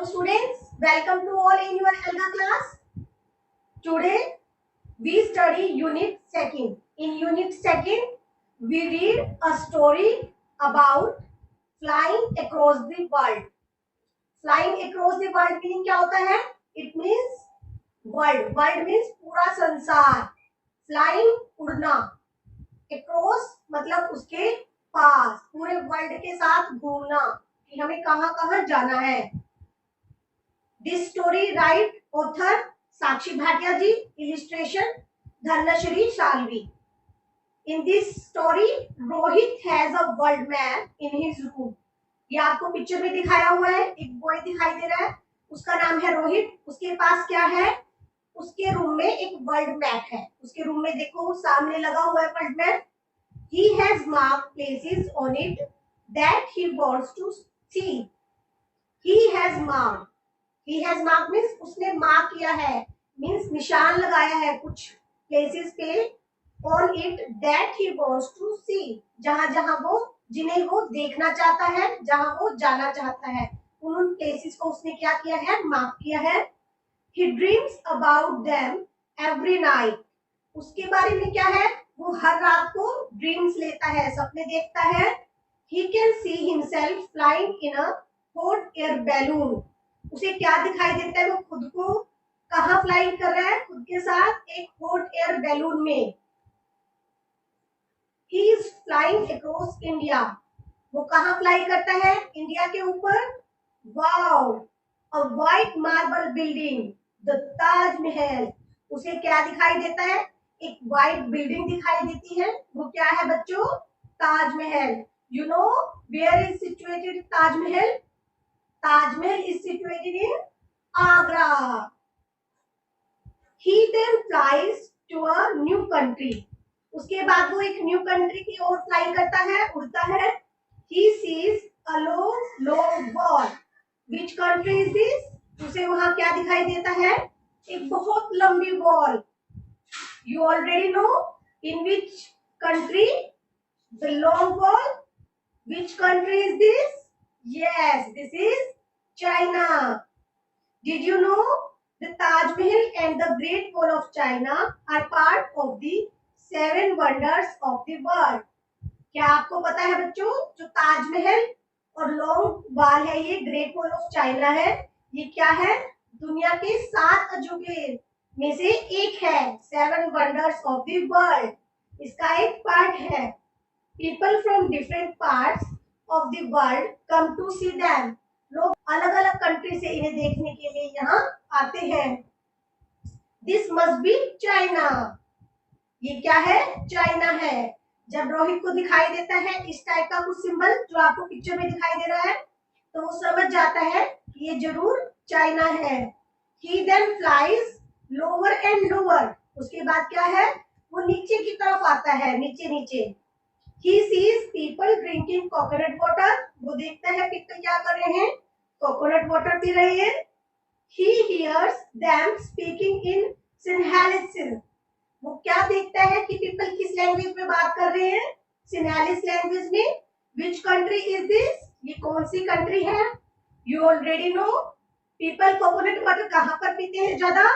Hello students, welcome to all in your Alga class. Today we study unit second. In unit second we read a story about flying across the world. Flying across the world meaning क्या होता है? It means world. World means पूरा संसार. Flying उड़ना. Across मतलब उसके पास, पूरे world के साथ घूमना कि हमें कहाँ कहाँ जाना है. This story write author Sakshi Bhatia ji, illustration Dhanashri Shalvi. In this story, Rohit has a world map in his room. ये आपको पिक्चर में दिखाया हुआ है. एक बॉय दिखाई दे रहा है, उसका नाम है रोहित. उसके पास क्या है? उसके रूम में एक वर्ल्ड मैप है. उसके रूम में देखो सामने लगा हुआ है world map. He has marked places on it that he wants to see. He has marked. He has marked means उसने मार्क किया है, means निशान लगाया है कुछ places पे on it that he wants to see. जहां जहां वो जिन्हें वो देखना चाहता है, जहां वो जाना चाहता है, उन places को उसने क्या किया है? मार्क किया है. He dreams about them every night. उसके बारे में क्या है? वो हर रात को ड्रीम्स लेता है, सपने देखता है. He can see himself flying in a hot air balloon. उसे क्या दिखाई देता है? वो खुद को कहाँ फ्लाइंग कर रहा है? खुद के साथ एक हॉट एयर बैलून में. He is flying across India. वो कहाँ फ्लाई करता है? इंडिया के ऊपर. Wow, a white marble building, the Taj Mahal. उसे क्या दिखाई देता है? एक व्हाइट बिल्डिंग दिखाई देती है. वो क्या है बच्चों? Taj Mahal. You know where is situated Taj Mahal? Taj Mahal is situated in Agra. He then flies to a new country. उसके बाद वो एक न्यू कंट्री की ओर फ्लाई करता है, उड़ता है. He sees a long wall. Which country is this? उसे वहां क्या दिखाई देता है? एक बहुत लंबी wall. You already know in which country the long wall. Which country is this? Yes, this is China. Did you know the Taj Mahal and the Great Wall of China are part of the 7 wonders of the world? क्या आपको पता है बच्चों, जो ताज महल और long wall है, ये great wall of China है, ये क्या है? दुनिया के 7 अजूबे में से एक है. 7 wonders of the world. इसका एक पार्ट है. People from different parts of the world come to see them. लोग अलग अलग कंट्री से इन्हें देखने के लिए यहाँ आते हैं. This must be China. ये क्या है? चाइना है. जब रोहित को दिखाई देता है इस टाइप का कुछ सिंबल जो आपको पिक्चर में दिखाई दे रहा है, तो वो समझ जाता है कि ये जरूर चाइना है. He then flies lower and lower. उसके बाद क्या है? वो नीचे की तरफ आता है, नीचे नीचे. He sees people drinking coconut water. वो देखता है people क्या कर रहे हैं? कोकोनट वाटर पी रहे हैं. He hears them speaking in Sinhalese. वो क्या देखता है कि people किस लैंग्वेज में बात कर रहे हैं? Sinhalese लैंग्वेज में. Which country is this? ये कौन सी कंट्री है? You already know. People coconut water कहाँ पर पीते हैं ज्यादा?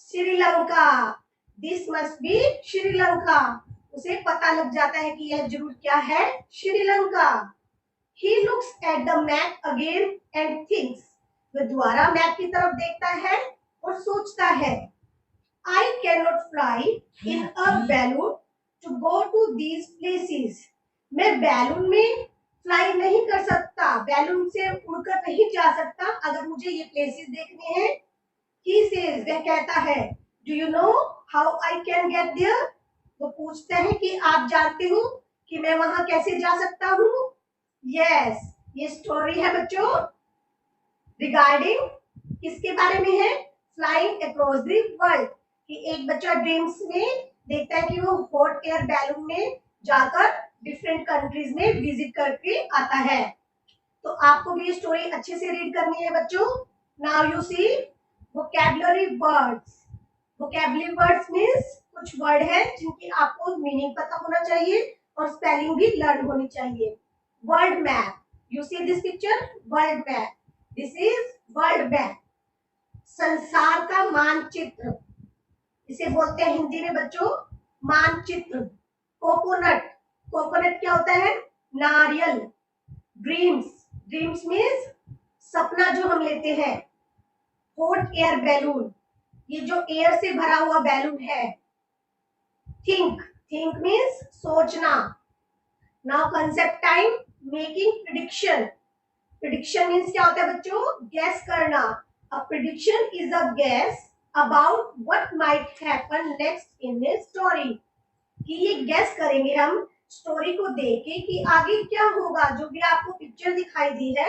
Sri Lanka. This must be Sri Lanka. उसे पता लग जाता है कि यह जरूर क्या है? Sri Lanka. He looks at the map again and thinks. वह दोबारा मैप की तरफ देखता है और सोचता है. I cannot fly in a balloon to go to these places. मैं बैलून में फ्लाई नहीं कर सकता, बैलून से उड़कर नहीं जा सकता अगर मुझे ये प्लेसेस देखने हैं. He says, वह कहता है, Do you know how I can get there? वो पूछते हैं कि आप जानते हो कि मैं वहां कैसे जा सकता हूँ? Yes, ये स्टोरी है बच्चों रिगार्डिंग किसके बारे में है? Flying across the world. कि एक बच्चा ड्रीम्स में देखता है कि वो हॉट एयर बैलून में जाकर डिफरेंट कंट्रीज में विजिट करके आता है. तो आपको भी ये स्टोरी अच्छे से रीड करनी है बच्चों. Now you see vocabulary words. Vocabulary words means कुछ वर्ड है जिनकी आपको मीनिंग पता होना चाहिए और स्पेलिंग भी लर्न होनी चाहिए. World map. You see this picture? World map. This is world map, संसार का मानचित्र, इसे बोलते हैं हिंदी में बच्चों मानचित्र। कोकोनट, कोकोनट क्या होता है? नारियल। ड्रीम्स, ड्रीम्स मीन्स सपना जो हम लेते हैं। हॉट एयर बैलून, ये जो एयर से भरा हुआ बैलून है। थिंक, थिंक मीन्स सोचना। Now concept time, making prediction. Prediction means क्या होता है बच्चों? गैस करना। अ prediction is a gas about what might happen next in a story. कि ये गैस करेंगे हम स्टोरी को देख के कि आगे क्या होगा। जो भी आपको पिक्चर दिखाई दी है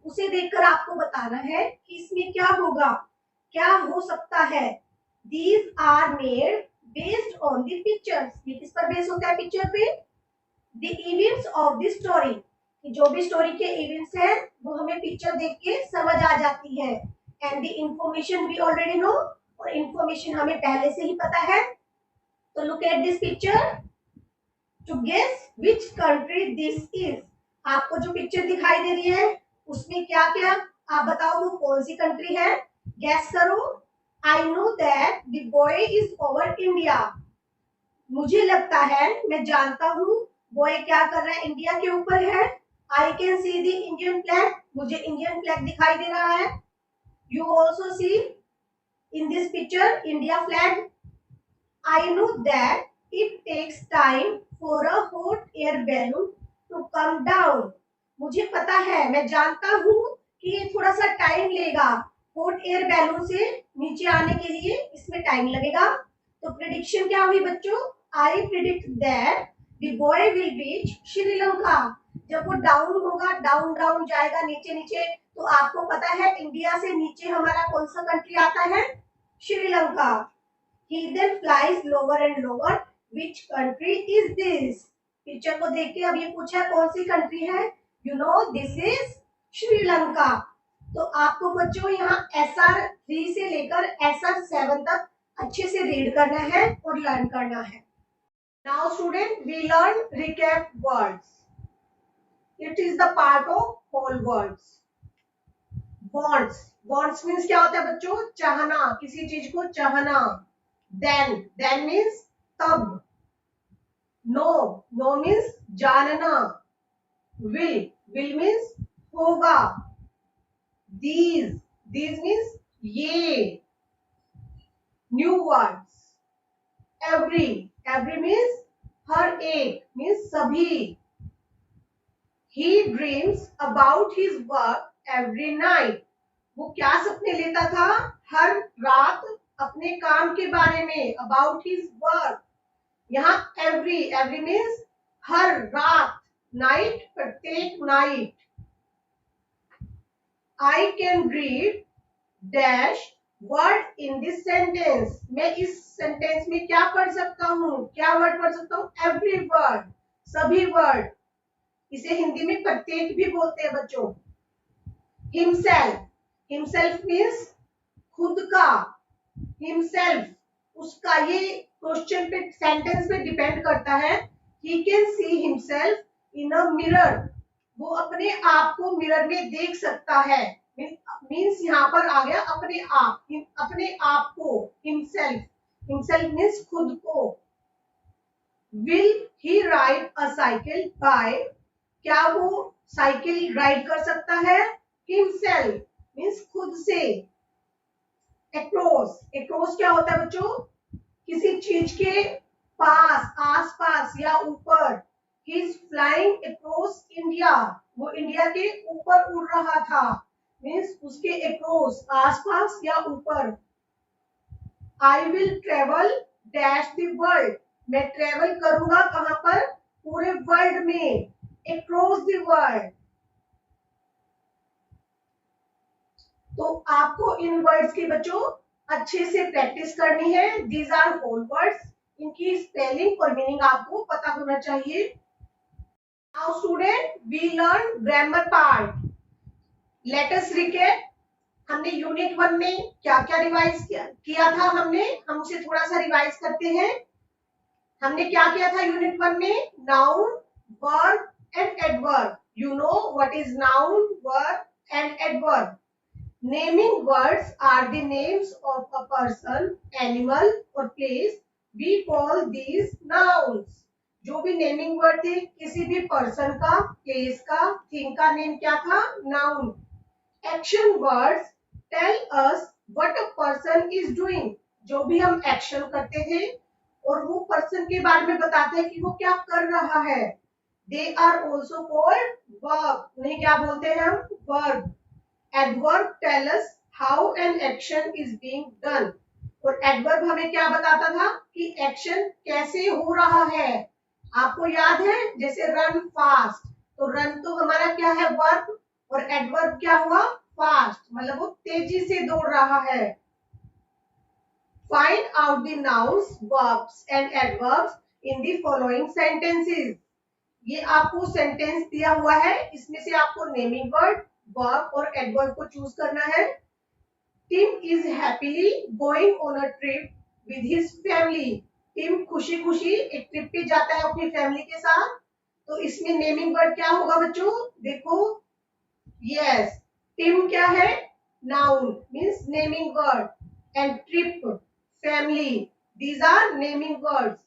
उसे देखकर आपको बताना है कि इसमें क्या होगा, क्या हो सकता है। These are made based on the pictures। ये किस पर बेस होता है? पिक्चर पे। The events of the story, कि जो भी स्टोरी के इवेंट्स हैं वो हमें पिक्चर देख के समझ आ जाती है। And the information we already know, और इंफॉर्मेशन हमें पहले से ही पता है। तो look at this picture to guess which country this is. आपको जो पिक्चर दिखाई दे रही है उसमें क्या क्या, आप बताओ वो कौन सी कंट्री है? गैस करो। I know that the boy is over India. मुझे लगता है, मैं जानता हूँ बॉय क्या कर रहा है? इंडिया के ऊपर है। I can see the Indian flag, मुझे इंडियन फ्लैग दिखाई दे रहा है। You also see in this picture India flag. I know that it takes time for a hot air balloon to come down। मुझे पता है, मैं जानता हूँ कि ये थोड़ा सा टाइम लेगा हॉट एयर बैलून से नीचे आने के लिए, इसमें टाइम लगेगा। तो प्रेडिक्शन क्या हुई बच्चों? I predict that the boy will reach Sri Lanka. जब वो डाउन होगा, डाउन डाउन जाएगा नीचे नीचे, तो आपको पता है इंडिया से नीचे हमारा कौन सा कंट्री आता है? Sri Lanka. He then flies lower and lower. Which country is this? Picture को देख के अब ये पूछा कौन सी कंट्री है? You know this is Sri Lanka. तो आपको बच्चों यहाँ SR3 से लेकर SR7 तक अच्छे से रीड करना है और लर्न करना है। Now student, we learn recap words. It is the part of whole words. Wants, wants means क्या होता है बच्चों? चाहना, किसी चीज को चाहना। Then, then means तब। No, no means जानना। Will, will means होगा। These, these means ये। New words, every, every means हर एक, means सभी। He dreams about his work every night। वो क्या सपने लेता था? हर रात अपने काम के बारे में। About his work, यहाँ every, every means हर रात, night प्रत्येक night. I can read dash word in this sentence। मैं इस सेंटेंस में क्या पढ़ सकता हूँ? क्या वर्ड पढ़ सकता हूँ? every word, सभी वर्ड। इसे हिंदी में प्रत्येक भी बोलते हैं बच्चों। Himself, himself means खुद का। Himself, उसका, ये क्वेश्चन पे, सेंटेंस पे डिपेंड करता है। He can see himself in a mirror। वो अपने आप को मिरर में देख सकता है। मीन्स यहाँ पर आ गया अपने आप, अपने आप को। Himself, himself means खुद को। Will he ride a cycle by? क्या वो साइकिल राइड कर सकता है? Himself means खुद से। Across, across क्या होता है बच्चों? किसी चीज के पास, आसपास या ऊपर। He is flying across India। वो इंडिया के ऊपर उड़ रहा था। मीन्स उसके across, आसपास या ऊपर। I will travel dash the world। मैं ट्रेवल करूंगा कहां पर? पूरे वर्ल्ड में। Across the world। तो आपको इन वर्ड्स की बच्चों अच्छे से प्रैक्टिस करनी है। दीज आर होल वर्ड्स, इनकी स्पेलिंग और मीनिंग आपको पता होना चाहिए। Now student, we learn grammar part. Let us recap. हमने यूनिट 1 में क्या क्या रिवाइज किया था? हम उसे थोड़ा सा रिवाइज करते हैं। हमने क्या किया था यूनिट 1 में? Noun, verb and adverb. You know what is noun, verb and adverb. Naming words are the names of a person, animal or place. We call these nouns. जो भी नेमिंग वर्ड थे किसी भी पर्सन का, place का, thing का name क्या था? Noun. Action words tell us what a person is doing. जो भी हम एक्शन करते हैं और वो पर्सन के बारे में बताते हैं कि वो क्या कर रहा है. They are also called verb. उन्हें क्या बोलते हैं हम? Verb. Adverb tell us how an action is being done. और एडवर्ब हमें क्या बताता था कि एक्शन कैसे हो रहा है. आपको याद है जैसे रन फास्ट, तो रन तो हमारा क्या है? वर्ब. और एडवर्ब क्या हुआ? फास्ट. मतलब वो तेजी से दौड़ रहा है. Find out the nouns, verbs and adverbs in the following sentences. ये आपको सेंटेंस दिया हुआ है, इसमें से आपको नेमिंग वर्ड, वर्ब और एडवर्ब को चूज करना है. Tim is happily going on a trip with his family. Tim खुशी खुशी एक ट्रिप पे जाता है अपनी फैमिली के साथ. तो इसमें नेमिंग वर्ड क्या होगा बच्चों? देखो, यस, टिम क्या है? Noun means naming word. And trip, family, these are naming words.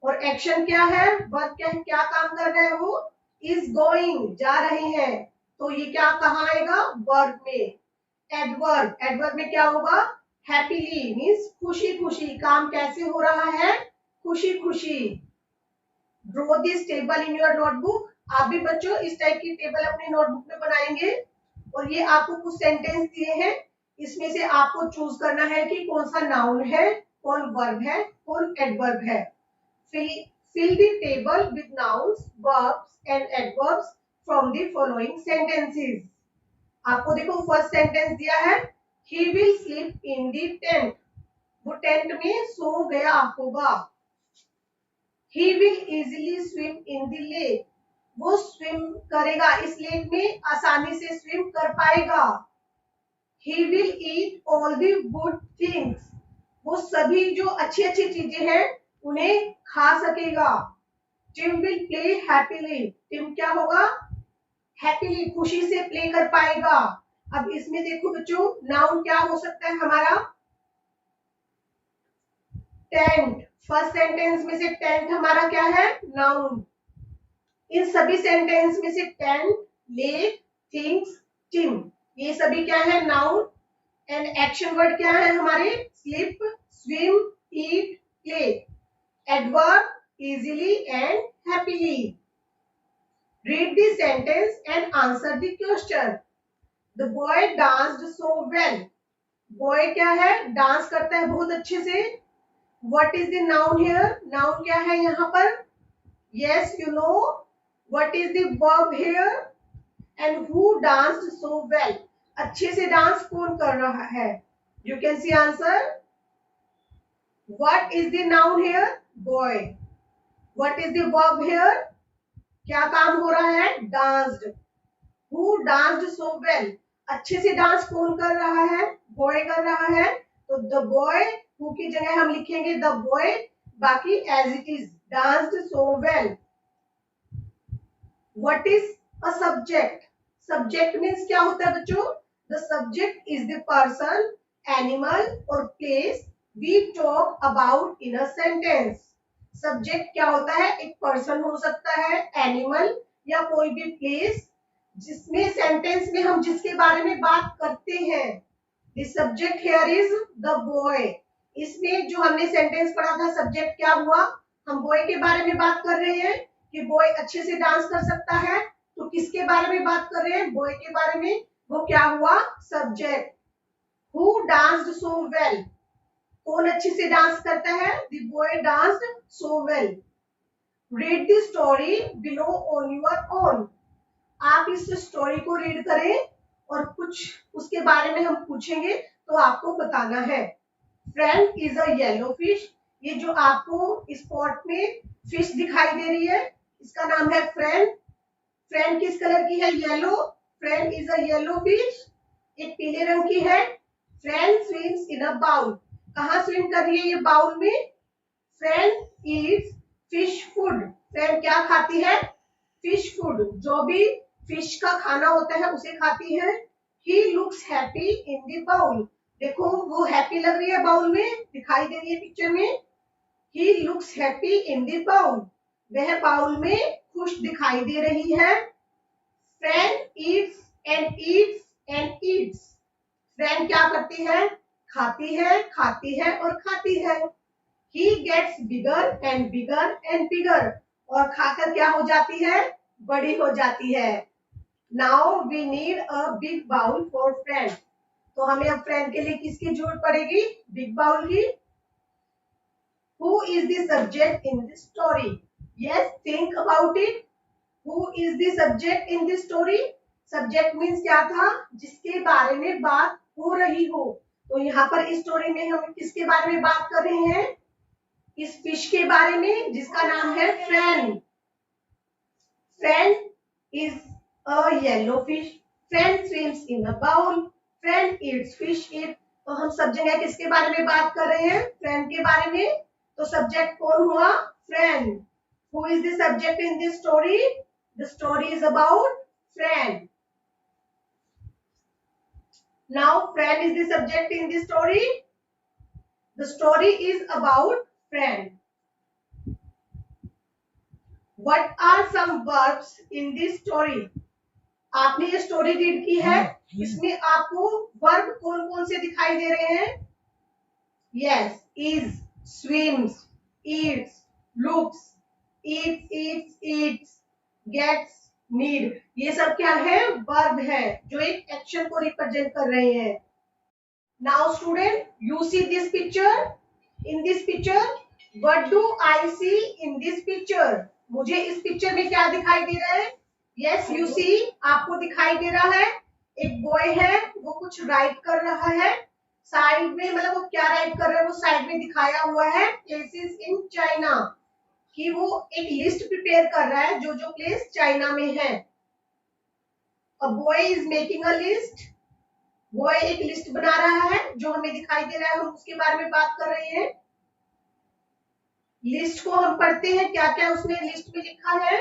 और एक्शन क्या है? वर्ब क्या है? क्या काम कर रहे हैं वो? इज गोइंग, जा रहे हैं. तो ये क्या कहाँ आएगा? वर्ब में. एडवर्ब, एडवर्ब में क्या होगा? हैप्पीली मीन्स खुशी खुशी. काम कैसे हो रहा है? खुशी खुशी. Draw this table in your notebook. आप भी बच्चों इस टाइप की टेबल अपनी नोटबुक में बनाएंगे. और ये आपको कुछ सेंटेंस दिए हैं, इसमें से आपको चूज करना है कि कौन सा नाउन है, कौन वर्ब है, कौन एडवर्ब है. Fill the table with nouns, verbs and adverbs from the following sentences. आपको देखो फर्स्ट सेंटेंस दिया है, he will sleep in the tent. वो टेंट में सो गया होगा. he will easily swim in the lake. वो स्विम करेगा इस लेक में, आसानी से स्विम कर पाएगा. he will eat all the good things. वो सभी जो अच्छी अच्छी चीजें हैं उन्हें खा सकेगा. Tim will play happily. Tim क्या होगा? हैप्पीली, खुशी से प्ले कर पाएगा. अब इसमें देखो बच्चों, नाउन क्या हो सकता है हमारा? टेंट. फर्स्ट सेंटेंस में से टेंट हमारा क्या है? नाउन. इन सभी सेंटेंस में से टेंट, लेक, थिंग्स, टिम, ये सभी क्या है? नाउन. एंड एक्शन वर्ड क्या है हमारे? Sleep, swim, eat, play. Adverb easily and happily. Read the sentence and answer the question. The boy danced so well. Boy क्या है? डांस करता है बहुत अच्छे से. What is the noun here? Noun क्या है यहाँ पर? Yes, you know. What is the verb here? And who danced so well? अच्छे से डांस कौन कर रहा है? You can see answer. What is the noun here? Boy. What is the verb here? क्या काम हो रहा है? danced. Who danced so well? अच्छे से डांस कौन कर रहा है? बॉय कर रहा है. तो the boy, who की जगह हम लिखेंगे the boy, बाकी as it is. danced so well. What is a subject? Subject means क्या होता है बच्चों? The subject is the person, animal or place we talk about in a sentence. Subject क्या होता है? एक पर्सन हो सकता है, एनिमल या कोई भी प्लेस जिसमें सेंटेंस में हम जिसके बारे में बात करते हैं. The subject here is the boy. इसमें जो हमने सेंटेंस पढ़ा था, सब्जेक्ट क्या हुआ? हम बॉय के बारे में बात कर रहे हैं कि बॉय अच्छे से डांस कर सकता है. तो किसके बारे में बात कर रहे हैं? बॉय के बारे में. वो क्या हुआ? Subject. Who danced so well. कौन अच्छे से डांस करता है? The boy danced so well. Read the story below on your own. आप इस स्टोरी को रीड करें और कुछ उसके बारे में हम पूछेंगे तो आपको बताना है. Frank is a yellow fish. ये जो आपको स्पॉट में फिश दिखाई दे रही है, इसका नाम है फ्रैंक. फ्रैंक किस कलर की है? Yellow. Frank is a yellow fish. एक पीले रंग की है. Frank swims in a bowl. कहाँ स्विम कर रही है ये? बाउल में. Frank eats fish food. Frank क्या खाती है? Fish food. जो भी फिश का खाना होता है उसे खाती है. He looks happy in the bowl. देखो वो हैप्पी लग रही है, बाउल में दिखाई दे रही है पिक्चर में। He looks happy in the bowl, वह बाउल में खुश दिखाई दे रही है। Friend eats and eats and eats, friend क्या करती है, खाती है और खाती है। He gets bigger and bigger and bigger, और खाकर क्या हो जाती है, बड़ी हो जाती है। Now we need a big bowl for friend, तो हमें अब फ्रेंड के लिए किसकी जरूरत पड़ेगी, बिग बाउल की। Who is the subject in this story, yes think about it. Who is the subject in this story, subject means क्या था, जिसके बारे में बात हो रही हो। तो यहाँ पर इस स्टोरी में हम किसके बारे में बात कर रहे हैं, इस फिश के बारे में जिसका नाम है friend. Friend is a yellow fish, friend swims in a bowl, friend eats fish it. तो हम सब जगह किसके बारे में बात कर रहे हैं, फ्रेंड के बारे में। तो सब्जेक्ट कौन हुआ, friend. Who is the subject in this story, the story is about friend. Now friend is the subject in this story, the story is about friend. What are some verbs in this story? आपने ये story read की है, इसमें आपको verb कौन कौन से दिखाई दे रहे हैं। Yes, is, swims, eats, looks, eats, gets, need, ये सब क्या है, वर्ब है जो एक एक्शन को रिप्रेजेंट कर रहे हैं। Now student, you see this picture, in this picture what do I see in this picture, मुझे इस पिक्चर में क्या दिखाई दे रहा है। यस यू सी, आपको दिखाई दे रहा है एक बॉय है, वो कुछ राइट कर रहा है साइड में, मतलब वो क्या राइट कर रहा है, वो साइड में दिखाया हुआ है प्लेसेस इन चाइना, कि वो एक लिस्ट प्रिपेयर कर रहा है जो जो प्लेस चाइना में है। A boy is making a list, boy एक लिस्ट बना रहा है जो हमें दिखाई दे रहा है, हम उसके बारे में बात कर रहे हैं। लिस्ट को हम पढ़ते हैं, क्या क्या उसने लिस्ट में लिखा है।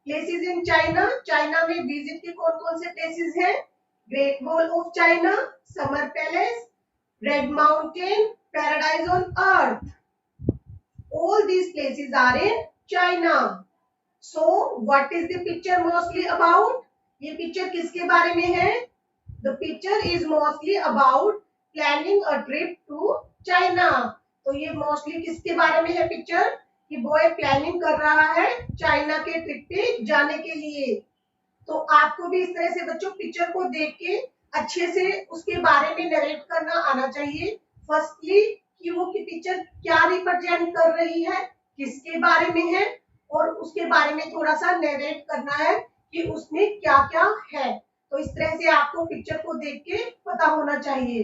प्लेसेस इन चाइना, चाइना में विजिट के कौन कौन से प्लेसेस हैं, great wall of China, summer palace, red mountain, paradise on earth, all these places are in China. So what is the picture mostly about, ये पिक्चर किसके बारे में है, the picture is mostly about planning a trip to China। तो ये mostly किसके बारे में है पिक्चर, कि बॉय प्लानिंग कर रहा है चाइना के ट्रिप पे जाने के लिए। तो आपको भी इस तरह से बच्चों पिक्चर को देख के अच्छे से उसके बारे में नरेट करना आना चाहिए। फर्स्टली कि वो की पिक्चर क्या रिप्रेजेंट कर रही है, किसके बारे में है, और उसके बारे में थोड़ा सा नरेट करना है कि उसमें क्या क्या है। तो इस तरह से आपको पिक्चर को देख के पता होना चाहिए।